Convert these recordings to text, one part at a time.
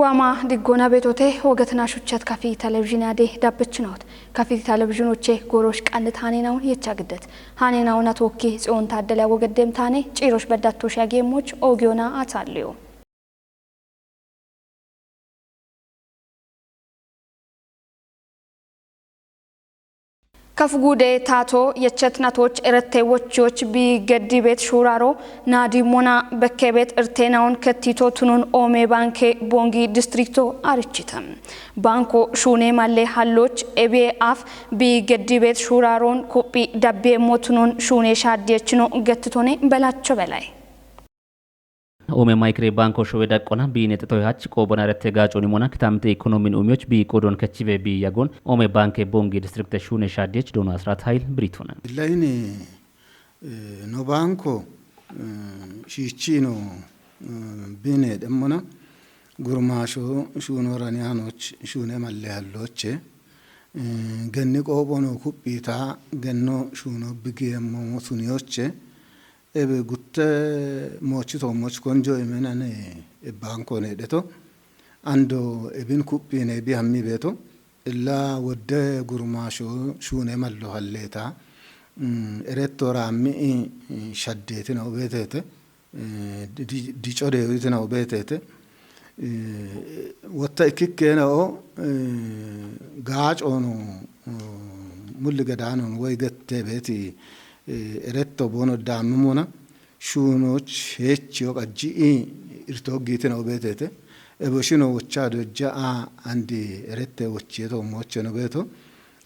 ዋማ ዲጎና ቤቶቴ ወገትና ሹቸት ካፊ ቴሌቪዥን ያዴ ዳብችኖት ካፊ ቴሌቪዥኖቼ ጎሮሽ ቃንት ሃኔናውን የቻግደት ሃኔናውን አቶኪ ጽዮን ታደለ ወገደም ታኔ ጪሮሽ በዳቶሽ ያጌሞች ኦጊዮና አታልዩ ከፍጉዴ ታቶ የቸትናቶች እረቴዎችዎች ቢገዲ ቤት ሹራሮ ናዲሞና በከቤት እርቴናውን ከቲቶ ቱኑን ኦሜ ባንኬ ቦንጊ ዲስትሪክቶ አርችተም ባንኮ ሹኔ ማለ ሃሎች ኤቤ አፍ ቢገዲ ቤት ሹራሮን ኮፒ ዳቤ ሞቱኑን ሹኔ ሻዲየችኖ ገትቶኔ በላቸው በላይ ኦሜ ማይክሬ ባንኮ ሾዌዳ ቆና ቢኔጥቶ ያች ቆቦና ረተ ጋጮኒ ሞና ከታምቴ ኢኮኖሚን ኡሚዎች ቢቆዶን ከቺቬ ቢያጎን ኦሜ ባንኬ ቦንጊ ዲስትሪክት ሹኔ ሻዲየች ዶና አስራት ኃይል ብሪቱና ላይኔ ኖ ባንኮ ሺቺኖ ቢኔ ደሞና ጉርማሾ ሹኖራኒያኖች ሹኔ ማለያሎች ገኒ ቆቦኖ ኩጲታ ገኖ ሹኖ ቢጌሞ ሞቱኒዎች ebe gutte mochito moch konjo emenane banko ne deto ando ebin kuppine bi hammi beto illa wodde gurmasho shune mallo halleta erettora mi shaddete no betete di chode yite no betete wotta ikikke no gaach ono mulgadano way gette beti eretto bono damumona shunoch hechiyo qaji irto gite no betete eboshino wochado jaa andi erette wocheto mocheno beto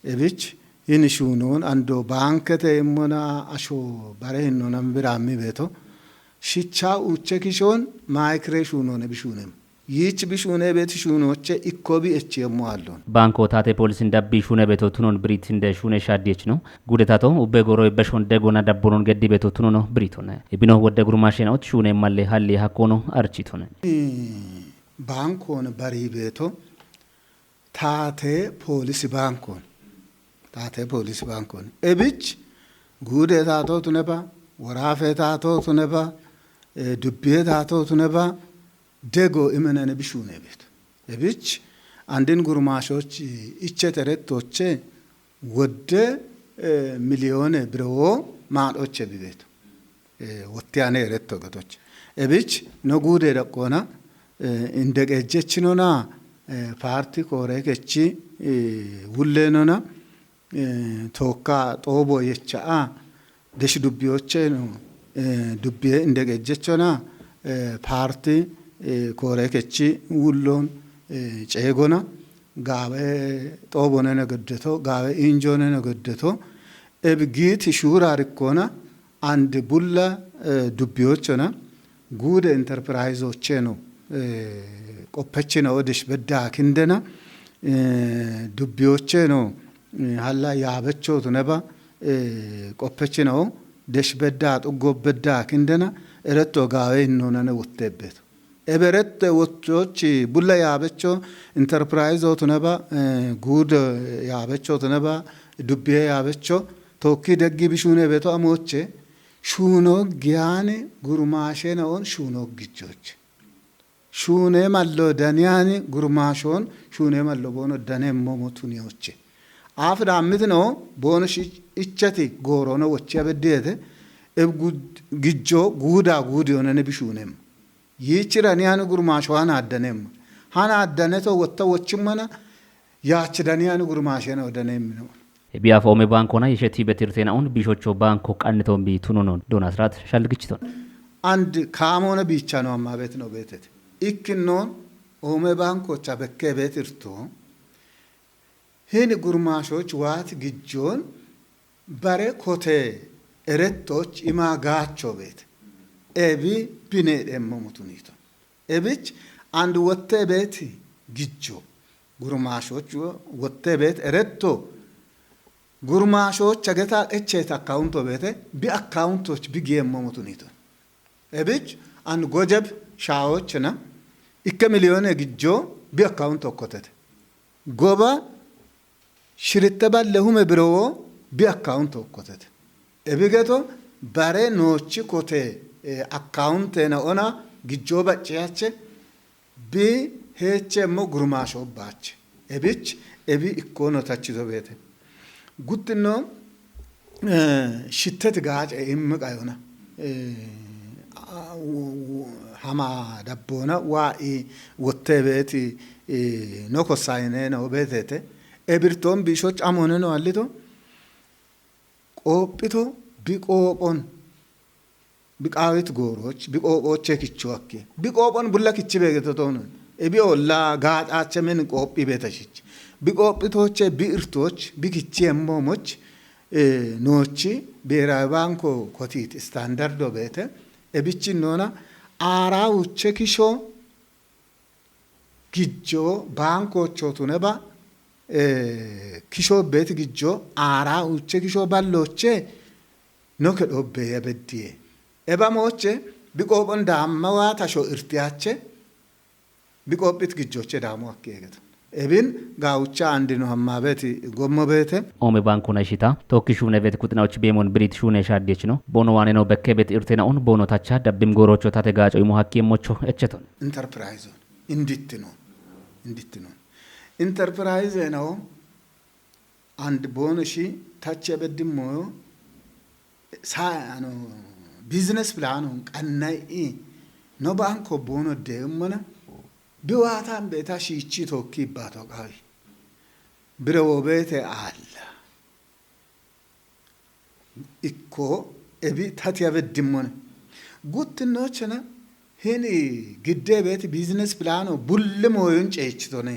ebich in shunon ando bankete mona asho barehno nambirami beto shicha uche kishon micro shunon ebishunem ይች ቢሹኔ ቤት ሹኖቼ ኢኮቢ እቺየሙ አሉን ባንኮ ታቴ ፖሊስ እንዳቢ ሹኔ ቤቶ ቱኖን ብሪት እንደ ሹኔ ሻዲየች ነው ጉደታቶ ኡበጎሮ በሾን ደጎና ዳቦኖን ገዲ ቤቶ ቱኖ ነው ብሪቶነ ኢብኖ ወደ ጉርማሼ ነው ሹኔ ማለ ሀሊ ሀኮኖ አርቺቶነ ባንኮን በሪ ቤቶ ታቴ ፖሊስ ባንኮን እብች ጉደታቶ ቱነባ ወራፌታቶ ቱነባ ዱቤታቶ ቱነባ ደጎ እመነነ ቢሹኔ ቤት እብች አንድን ጉርማሾች ኢቸተረቶቼ ወደ ሚሊዮን ብረዎ ማዶቼ ቢቤት ወጥያኔ ረቶ ገቶች እብች ነጉዴ ደቆና እንደገጀችኖና ፓርቲ ኮሬከቺ ውሌኖና ቶካ ጦቦ የቻአ ደሽ ዱቢዮቼ ነው ዱቢ እንደገጀችና ፓርቲ ኮሬከቺ ውሎን ጨጎና ጋበ ጦቦነ ነገደቶ ጋበ ኢንጆነ ነገደቶ እብጊት ሹራ ርኮና አንድ ቡላ ዱቢዮችና ጉድ ኢንተርፕራይዞቼ ነው ቆፐች ነው ወደሽ በዳ ክንደና ዱቢዮቼ ነው ሀላ ያበቾት ነባ ቆፐች ነው ደሽ በዳ ጥጎ በዳ ክንደና እረቶ ጋበ እንሆነነ ወተበት ኤበረት ወቾች ቡላ ያበቾ ኢንተርፕራይዝ ኦትነባ ጉድ ያበቾ ኦትነባ ዱቤ ያበቾ ቶኪ ደጊ ቢሹኔ ቤቶ አሞቼ ሹኖ ጊያኔ ጉርማሼ ነውን ሹኖ ግጆች ሹኔ ማሎ ዳኒያኒ ጉርማሾን ሹኔ ማሎ ቦኖ ዳኔ ሞሞቱኒዎቼ አፍ ዳምት ነው ቦኖ ኢቸቲ ጎሮ ነው ወቼ በደተ እብ ግጆ ጉዳ ጉድ የሆነነ ቢሹኔም ይችራኒያኑ ጉርማሾዋን አደነም ሃና አደነቶ ወተወችመና ያች ዳኒያኑ ጉርማሼ ነው ደነም ነው ቢያፎሜ ባንኮና የሸቲ በትርቴናውን ቢሾቾ ባንኮ ቃንቶን ቢቱኖ ነው ዶና ስራት ሻልግችቶን አንድ ካሞነ ቢቻ ነው አማቤት ነው ቤተት ኢክኖን ኦሜ ባንኮቻ በከቤት እርቶ ሄን ጉርማሾች ዋት ግጆን ባሬ ኮቴ እረቶች ኢማጋቾ ቤት ኤቢ ቢኔ ደሞሙቱኒቶ ኤብች አንድ ወተ ቤት ግጆ ጉርማሾች ወተ ቤት እረቶ ጉርማሾች አገታ እቼት አካውንቶ ቤት ቢ አካውንቶች ቢጌሞሙቱኒቶ ኤብች አንድ ጎጀብ ሻዎችና ኢከ ሚሊዮን ግጆ ቢ አካውንቶ ኮተተ ጎባ ሽርተባ ለሁመ ብሮዎ ቢ አካውንቶ ኮተተ ኤቢገቶ ባሬ ኖች ኮቴ account na ona gijoba chiache bi heechemmo gurmaasho baache ebich ebi ikkono tachizo beete guttinno shittet gaace immi qayona hama dabbona waa'i wotte beeti noko sayne no beetete ebirton bishoch amone no allito qophito biqophon biqaawit gooroch biqophoche kicho akke biqophon bulla kichi beegeto tonon ebi olla gaadaache men qophi beetashich biqophitoche biirtoch bikichi emmomoch nochi ብሔራዊ ባንኮ ኮቲት ስታንዳርድ ቤተ እብቺ ኖና አራው ቸኪሾ ግጆ ባንኮቾ ቱነባ ኪሾ ቤት ግጆ አራው ቸኪሾ ባሎቼ ኖከዶበ የበዲየ ኤባሞቼ ቢቆቦን ዳማዋ ታሾ እርቲያቼ ቢቆጵት ግጆቼ ዳሞ አከየገተ Ebin gaawucha andino hammabeti gommo bete ome banko na shita tokkishu nevet kutnaoch bemon brit shune shadechno bono wane no bekkebet irtena on bono tacha dabbim gorocho tate gaaco imo hakkemocho echeton enterprise indittino enterprise no and bono shi tacha beddimo sa ano business plan on kannai no banko bono demona ቢዋታን ቤታ ሺቺ ቶኪ ባቶቃዊ ብረው ቤተ አለ ኢኮ እቢ ታቲያ በድሞነ ጉትኖችና ሄኒ ግዴ ቤት ቢዝነስ ፕላኑ ቡልሞ ይንጨችቶነ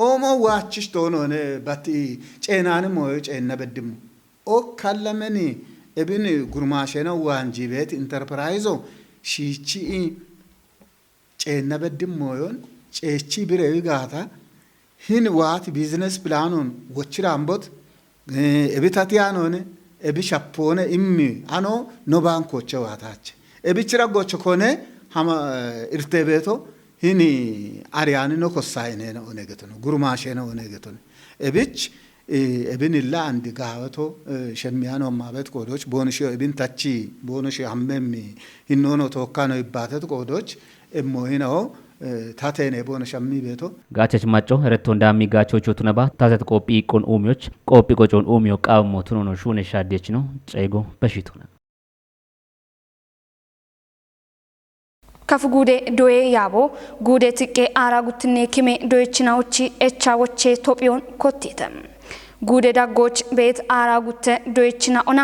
ኦሞ ዋችሽ ቶኖነ ባቲ ጨናን ሞይ ጨና በድሞ ኦ ካለመኒ እብን ጉርማሸና ዋንጂ ቤት ኢንተርፕራይዞ ሺቺ ጨና በድሞዮን ጨቺ ብሬዊ ጋታ ሂን ዋት ቢዝነስ ፕላኑን ወችራምቦት እብታቲያኖነ እብሻፖነ ኢሚ አኖ ኖ ባንኮቸ ዋታች እብችራ ጎቸ ኮነ ሃማ ኢርቴቤቶ ሂኒ አሪያን ኖ ኮሳይነ ነው ነገተነ ጉርማሸ ነው ነገተነ እብች እብንላ አንድ ጋወቶ ሸሚያኖ ማበት ቆዶች ቦንሽ እብን ታቺ ቦንሽ አመሚ ሂኖኖ ተወካኖ ይባተት ቆዶች እሞይናው ታቴኔ ቦነ ሸሚ ቤቶ ጋቸች ማጮ ረቶ እንዳሚ ጋቾቹ ቱነባ ታዘት ቆጲ ቆን ኦሚዮች ቆጲ ቆጮን ኦሚዮ ቃውሞ ቱኖኖ ሹኔ ሻዴች ነው ጨይጎ በሽቱና ከፍጉዴ ዶዬ ያቦ ጉዴ ትቄ አራጉትኔ ኪሜ ዶይችናውቺ ኤቻዎቼ ቶፒዮን ኮቴተም ጉዴ ዳጎች ቤት አራጉተ ዶይችና ኦና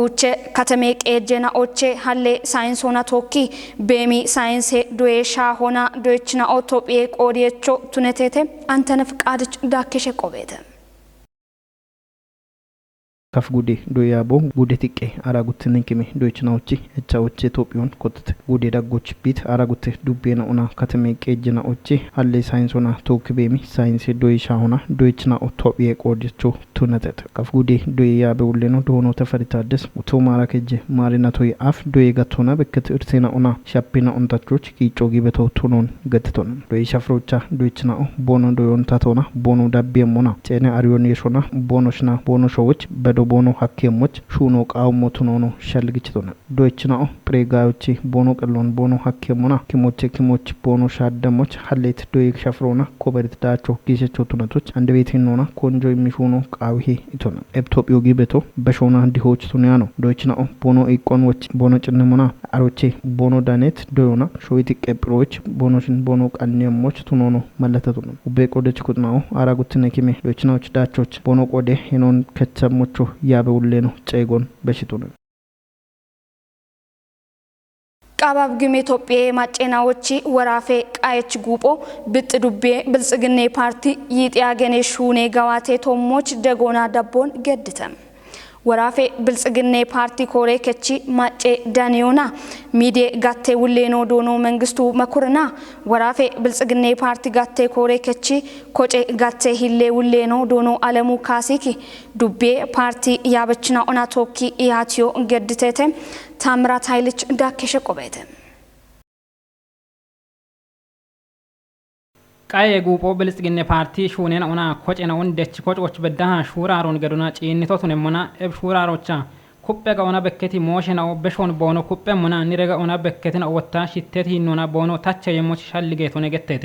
ኦቼ ከተሜቅ ኤጀና ኦቼ ሀሌ ሳይንሶና ቶኪ ቤሚ ሳይንሴ ዶዬሻ ሆና ዶይችና ኦቶፒዬ ቆዲየቾ ቱነቴቴ አንተነ ፍቃድች ዳኬሸ ቆቤተ kaf gude do yabo gude tikke aragutte kime do chnaochi echaochi etopiyon kotte gude dagoch bit aragutte dubbena ona katame qejna ochi halle science-ona tokibemi science do ishahona do chna otopiye qodicho tunatet kaf gude do yabe uleno dono tafaritades utomara keje marina toy af do gatona beket irtena ona shappina ontachoch kicho gibeto tunon gatton do ishafrocha do chna bono do ontatona bono dabbemona chene ariyon yeshona bonoshna bono showoch bedo bono hakkemoch shuno qaawmo tunono shalgichitona doychna pregayochi bono qallon bono hakkemona kimoch bono shaddamoch hallet doy shafrona koberit dacho gisecho tunatoch ande betinona konjo imishuno qaawihi itona etopio gibeto beshona dihoch tunano doychna bono iqonwoch bono chinnemona aroche bono danet doyona shoyti qeproch bono shin bono qannemoch tunono malatatuna ube qodech kutnao aragutne kime doychnaoch dachoch bono qode henon ketchamocho ያበ ውሌኖ ጨይጎን በሽቱነ ቃባብ ግሜ ኢትዮጵያ ማጨናዎች ወራፌ ቃየች ጉጶ ብጥ ዱቤ ብልጽግኔ ፓርቲ ይጥያገኔ ሹኔ ጋዋቴ ቶሞች ደጎና ዳቦን ገድተም ወራፌ ብልጽግኔ ፓርቲ ኮሬ ከቺ ማጨ ዳኒዮና ሚዴ ጋቴ ውሌኖ ዶኖ መንግስቱ መኩርና ወራፌ ብልጽግኔ ፓርቲ ጋቴ ኮሬ ከቺ ኮጨ ጋቴ ሂሌ ውሌኖ ዶኖ አለሙ ካሲኪ ዱቤ ፓርቲ ያበችና ኦና ቶኪ ያቲዮ ገድተተ ታምራት ኃይልች ዳከሸ ቆበተ ቃየ ጉጶ ብልጽግኔ ፓርቲ ሹኔና ኦና ኮጨና ወንደች ኮጮች በዳሃ ሹራሮን ገዱና ጪኒቶቱን ሞና እብ ሹራሮቻ ኩጴ ጋውና በከቲ ሞሽናው በሾን ቦኖ ኩጴ ሞና ንረጋ ኦና በከቲና ወታ ሽተት ሂኖና ቦኖ ታቸ የሞች ሻልጌቶ ነገተተ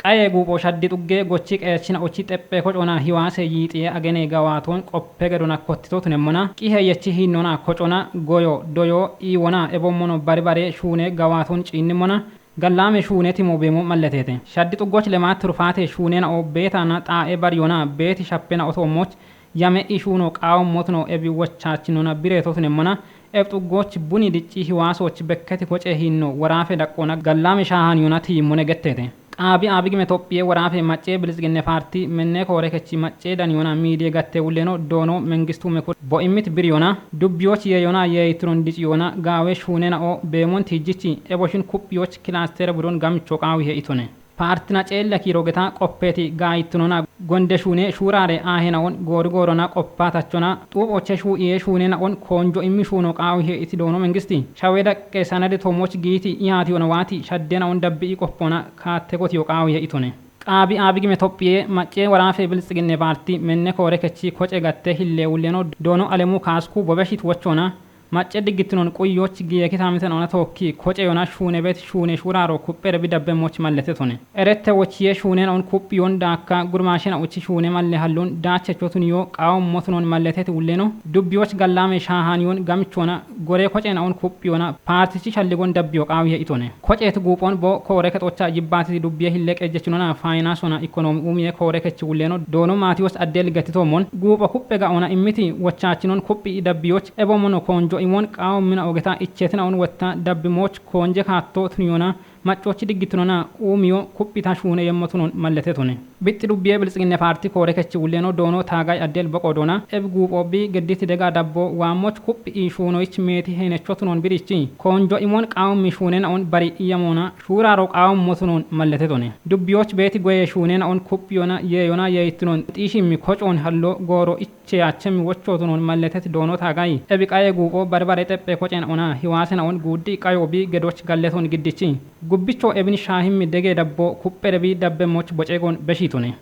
qaye guupo shaddi xugge gochi qeechina uchi teppe kocona hiwaase yiixiye agene gawaaton qoppe gadona kottitotu nemmona qihe yechi hinnona kocona goyo doyo iwona ebommono barbare shuune gawaaton ciinnimona gallame shuuneti mobemo malletete shaddi xuggoch lemaat turfaate shuunena o beetana xaa'e baryona beeti shappena otomoch yame ishuno qaawon motno ebi wochaachinona bireetotu nemmona eb xuggoch buni dicci hiwaasoch bekketi koce hinno waraafe daqqona gallame shaahan yonati yimmone gettete qaabi abigime tophiyee waraafe maccee bilizginne paartii menne koore kechi maccee dan yona miidiye gatte ulleno doono mengistu meko bo immit bir yona dubbiyoch ye yona ye itron dici yona gaawe shuunena o beemon tijjichi eboshin kuppiyoch kilaastere budon gamicho qaawi he itone paartina ceella kiirogeta qoppeeti gaayittunona gonde shuune shuuraare aahena on goorgoorona qoppaatachona xuuphooche shuu'iyee shuunena on koonjo immi shuuno qaawi he iti doono mengisti shawee daqqe sanade tomoch giiti iyaatiyona waati shaddena on dabbi'i qoppona kaattegotiyo qaawi he itone qaabi abigime tophiyee maccee waraafe bilisiginne paartii menne koore kechi koce gatte hillee ulleno doono alemuu kaasku bobeshit wochona macce diggittinon quyyoch giyekitamiten ona tokki koce yona shuune bet shuune shuraaro kuppere bidabbe moch mallete tone erette wochiye shuunen on kuppiyon daakka gurmaashena uchi shuune malle hallun daachechotun yo qaawon motunon malleteti ulleno dubbiyoch gallaame shaahaaniyon gamichona gore kocena on kuppiyona paartichi shalligon dabbiyo qaawiye itone koceeti guuphon bo koore kexocha jibbaatiti dubbiye hille qejjechinona faayinaasona ikkonoomi uumiye koore kechi ulleno doono maatiyos addeel gattitomon guupho kuppe ga'ona immiti wochaachinon kuphi dabbiyoch ebomono koonjo imon qaawon mina ogeta icceetina on wetta dabbi moch koonje kaatto tuniyona maccochi diggitunona uumiyo kuphita shuune yemmotunon mallete tone bitti dubbiye bilisiginne paartii koore kechi ulleno doono taagay addeel boqodona eb guuphobbi gedditi dega dabbo waamoch kuphi ishuunoich meeti henechotunon birichi koonjo imon qaawon mi shuunena on bari iyamona shuuraaro qaawon motunon mallete tone dubbiyoch beeti goye shuunena on kuphiyona yeeyona yeeyittinon xiishimmi kocoon hallo gooro icce achemi wochootunon malleteti doono taagay ebi qaye guupho barbare xeppe kocena ona hiwaasena on guuddi qayobi gedoch galleton giddichi gubbicho ebni shaahimmi dege dabbo kupherebi dabbe moch boceegon beshitone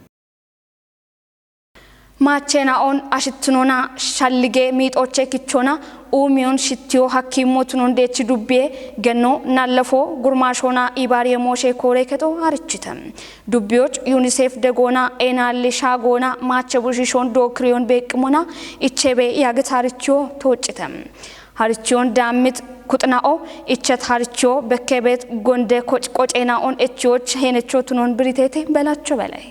ማቼና ኦን አሽትኖና ሻልጌ ሚጦቼ ኪቾና ኡሚዮን ሽቲዮ ሐኪሞቱን ደች ዱቤ ገኖ ናለፎ ጉርማሾና ኢባሪ ሞሼ ኮሬከቶ አርችተም ዱቢዮች ዩኒሴፍ ደጎና ኤናሊ ሻጎና ማቼ ቡሽሾን ዶክሪዮን ቤቅሞና ኢቼቤ ያግታርቾ ተወጭተም harchion damit kutnao ichet harcho bekkebet gonde kochena on echoch henechotunon britete belacho belay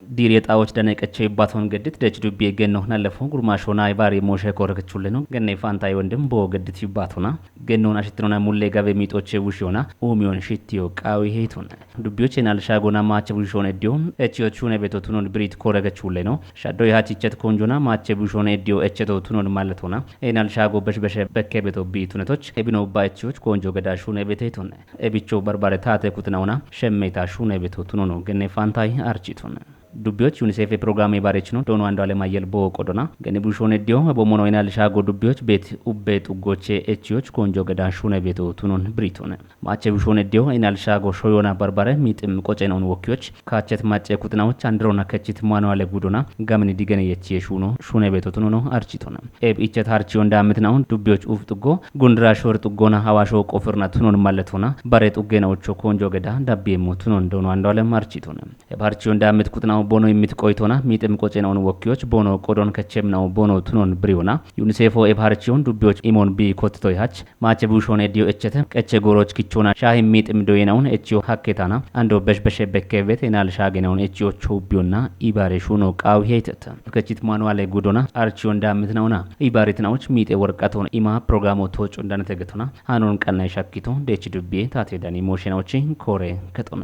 ዲሪጣዎች ደነቀቸው ይባቶን ገድት ደች ዱቤ ገነው ናለፎ ጉርማሾና አይባሪ ሞሼ ኮረከቹልኑ ገነ ፋንታይ ወንድም ቦ ገድት ይባቶና ገነውን አሽትሮና ሙሌ ጋበ ሚጦቼ ውሽዮና ኡሚዮን ሽቲዮ ቃዊ ሄቱን ዱቢዎች ናልሻጎና ማቸ ውሽዮን እዲዮን እቺዮቹን ቤቶቱን ብሪት ኮረከቹልኑ ሻዶ ያቺቸት ኮንጆና ማቸ ውሽዮን እዲዮ እቸቶቱን ማለቶና ናልሻጎ በሽበሸ በከቤቶ ቢቱነቶች ኤቢኖ ባይቺዎች ኮንጆ ገዳሹን ቤቴቱን ኤቢቾ በርባረ ታተ ኩትናውና ሸሜታ ሹን ቤቶቱን ነው ገነ ፋንታይ አርቺቱን ዱቢዎች ዩኒሴፍ ፕሮግራም የባረች ነው ዶኖ አንዱ አለማየል ቦቆዶና ገኒ ቡሾን ዲዮ በሞኖ ይናል ሻጎ ዱቢዎች ቤት ኡቤት ኡጎቼ ኤቺዎች ኮንጆ ገዳን ሹነ ቤቶ ቱኑን ብሪቶነ ማቼ ቡሾን ዲዮ ይናል ሻጎ ሾዮና በርባረ ሚጥም ቆጨነውን ወኪዎች ካቸት ማጨ ኩትናዎች አንድሮና ከቺት ማኑዋለ ጉዶና ጋምን ዲገነ የቺ ሹኖ ሹነ ቤቶ ቱኑኖ አርቺቶና ኤብ ኢቸት አርቺዮ እንዳምትናውን ዱቢዎች ኡፍጥጎ ጉንድራ ሾርጥ ጎና ሐዋሾ ቆፍርና ቱኑን ማለቶና ባሬጥ ኡገናዎቾ ኮንጆ ገዳ ዳቤሞ ቱኑን ዶኖ አንዱ አለም አርቺቶና ኤብ አርቺዮ እንዳምት ኩትናው ቦኖ የሚትቆይቶና ሚጥም ቆጨናውን ወኪዎች ቦኖ ቆዶን ከቸምናው ቦኖ ቱኖን ብሪውና ዩኒሴፎ ኤፓርቺዮን ዱቢዎች ኢሞን ቢ ኮትቶይሃች ማቸ ቡሾን ኤዲዮ እቸተ ቀቸ ጎሮች ኪቾና ሻሂ ሚጥም ዶይናውን እቺዮ ሐኬታና አንዶ በሽበሸ በከቤት ኤናል ሻገናውን እቺዮቹ ቢውና ኢባሬ ሹኖ ቃው ሄተተ ከቺት ማኑዋሌ ጉዶና አርቺዮ እንዳምትናውና ኢባሪትናዎች ሚጤ ወርቀቶን ኢማ ፕሮግራሞ ተወጭ እንዳነተገቶና አኖን ቀናይ ሻኪቶ ዴች ዱቢ ታቴዳኒ ሞሽናዎች ኮሬ ከቶነ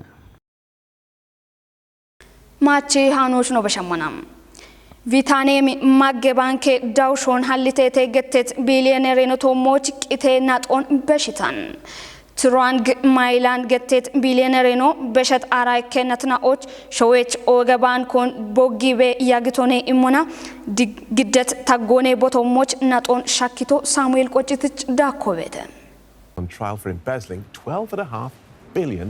ማቼ ሃኖች ነው በሸመናም ቪታኔም ማገ ባንኬ ዳውሾን ሀሊቴቴ ገቴት ቢሊዮነር ኖቶሞች ቂቴ ናጦን በሽታን ትሯንግ ማይላን ገቴት ቢሊዮነር ኖ በሸት አራይ ከነትናዎች ሾዌች ኦገባን ኮን ቦጊቤ ያግቶኔ ኢሞና ግደት ታጎኔ ቦቶሞች ናጦን ሻኪቶ ሳሙኤል ቆጭትጭ ዳኮቤተ on trial for embezzling $12.5 billion.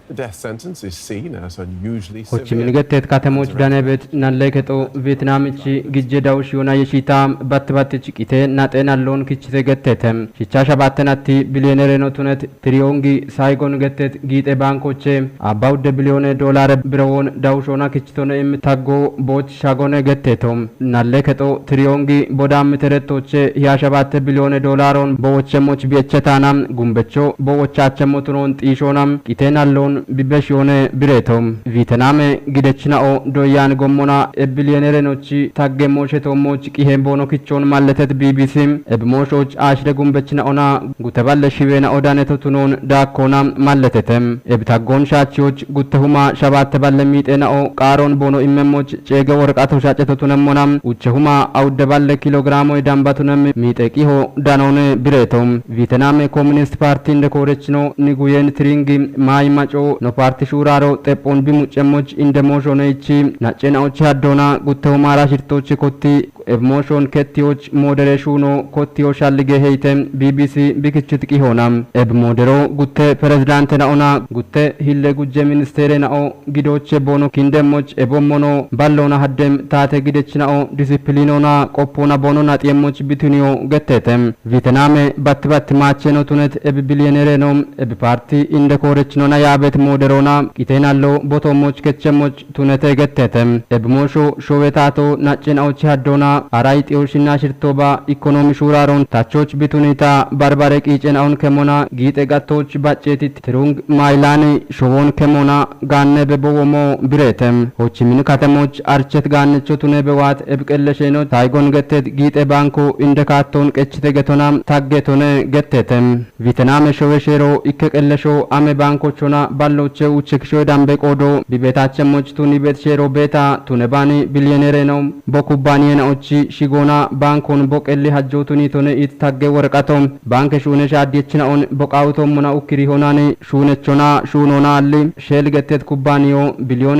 The death sentence is seen as unusually severe. hochimin gettet katemoch danebet nalleketo vietnamichi gijjedaw shiona yeshita batbat chiqite naten allon kichite gettetem shicha shabattenatti billionaire notunet triongi saigon gettet gite bankoche about $1 billion birawon dawshona kichitone im taggo boch shagone gettetom nalleketo triongi bodam teretoche ya $7 billion bochmoch biechetana gumbecho bochachmotunon tishonam kiten allon bibeshone biretom vietname gidechinao doyan gomona billionaire nochi tagge moshetomoch qihembono kichon malletet bbc ebmoshoch ashre gumbechina ona guteballe shibena odanetotunon dakona malletetem ebtagon shachioch gutehuma shabat balle mitenao qaron bono immemoch chege worqato shachetotunemona uchehuma awdeballe kilogramo dambatunem miteqiho danone biretom vietname communist party ndekorechno niguyen tringi mai macho no parti shuraro tepon bimuchemoch indemoshoneichi nachena ochi hadona guttehumara shirtochi kotti emotion kettioch modereshuno kottio shallige heitem bbc bikichitiki honam eb modero gutte president na ona gutte hille gujje ministere na o gidoche bono kindemoch ebommono ballona haddem tate gidechinao disciplinona qoppona bono natiemoch bitunio gettetem vietname batbat macheno tunet eb billionaire nom eb parti indekorechno na yabet moderona kitenallo botomoch ketchemoch tunete gettetem eb mosho showetato nachena ochi haddona arait yoshina shirtoba economy shuraron tachoch bitunita barbare qicenaon kemona gite gattoch baccetit terung mailani showon kemona ganne bebowomo biretem hochimin katemoch archet gannecho tune bewat ebqellesheno taygon gettet gite banko indekaton qechite getona taggetone gettetem vietname showeshero ikkelesho ame banko chona balloche uchekisho dambe qodo bibetachemoch tuni betshero beta tunebani billionaire no bokubani ochi shigona bankon boqelli hajjotuni tone it tagge warqatom banke shune shadiyechna on boqawtom mona ukiri honani shunechona shunona alli shell gettet kubbaniyo $1 billion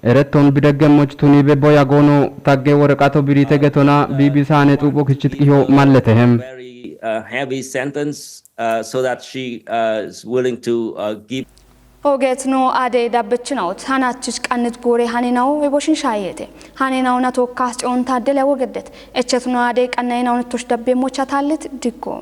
ereton bideggemoch tuni be boyagono tagge warqato birite getona bibisane tubo kichitqiho malletehem heavy sentence so that she is willing to give oget no ade dabbechnaw hanachich qanit gore haninaw eboshin shayete haninaw na tokkas on tadele wogedet echetno ade qanaynaw ntosh dabbe mochatalet dikko